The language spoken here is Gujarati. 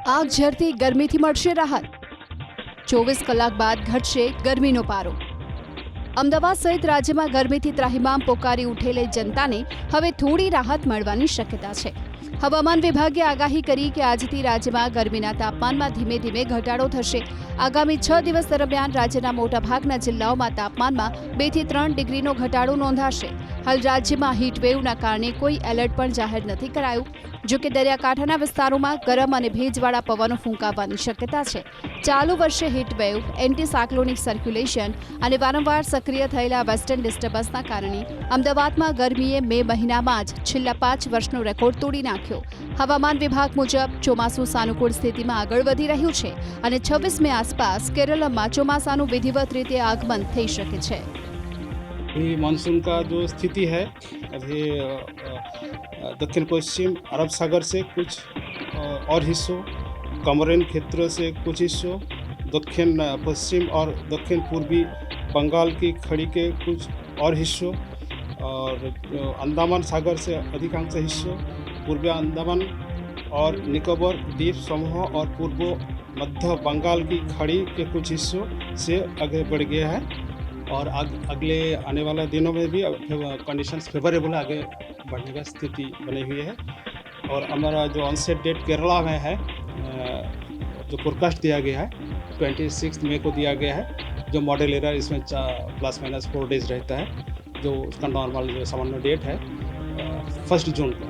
આગ ઝરતી ગરમીથી મળશે રાહત. 24 કલાક બાદ ઘટશે ગરમીનો પારો. અમદાવાદ સહિત રાજ્યમાં ગરમીથી ત્રાહિમામ પોકારી ઉઠેલી જનતાને હવે થોડી રાહત મળવાની શક્યતા છે. હવામાન વિભાગે આગાહી કરી કે આજથી રાજ્યમાં ગરમીના તાપમાનમાં ધીમે ધીમે ઘટાડો થશે. આગામી 6 દિવસ દરમિયાન રાજ્યના મોટાભાગના જિલ્લાઓમાં તાપમાનમાં 2 થી 3 ડિગ્રીનો ઘટાડો નોંધાશે. હાલ રાજ્યમાં હીટવેવના કારણે કોઈ એલર્ટ પણ જાહેર નથી કરાયું. જો કે દરિયાકાંઠાના વિસ્તારોમાં ગરમ અને ભેજવાળા પવનો ફૂંકાવાની શક્યતા છે. ચાલુ વર્ષે હીટવેવ, એન્ટી સાયક્લોનિક સર્ક્યુલેશન અને વારંવાર સક્રિય થયેલા વેસ્ટર્ન ડિસ્ટર્બન્સના કારણે અમદાવાદમાં ગરમીએ મે મહિનામાં જ છેલ્લા 5 વર્ષનો રેકોર્ડ તોડી નાખ્યો. હવામાન વિભાગ મુજબ ચોમાસું સાનુકૂળ સ્થિતિમાં આગળ વધી રહ્યું છે અને 26 મે આસપાસ केरलમાં ચોમાસાનું વિધિવત રીતે આગમન થઈ શકે છે. अभी मानसून का जो स्थिति है अभी दक्षिण पश्चिम अरब सागर से कुछ और हिस्सों, कमरिन क्षेत्र से कुछ हिस्सों, दक्षिण पश्चिम और दक्षिण पूर्वी बंगाल की खाड़ी के कुछ और हिस्सों और अंडमान सागर से अधिकांश हिस्सों, पूर्वी अंडमान और निकोबार द्वीप समूह और पूर्व मध्य बंगाल की खाड़ी के कुछ हिस्सों से आगे बढ़ गया है और अगले आने वाला दिनों में भी कंडीशंस फेवरेबल आगे बढ़ने का स्थिति बनी हुई है. और हमारा जो ऑनसेट डेट केरला में है, जो फोरकास्ट दिया गया है 26 मई को दिया गया है. जो मॉडल एरर इसमें ±4 डेज रहता है, जो उसका नॉर्मल जो सामान्य डेट है 1 जून का.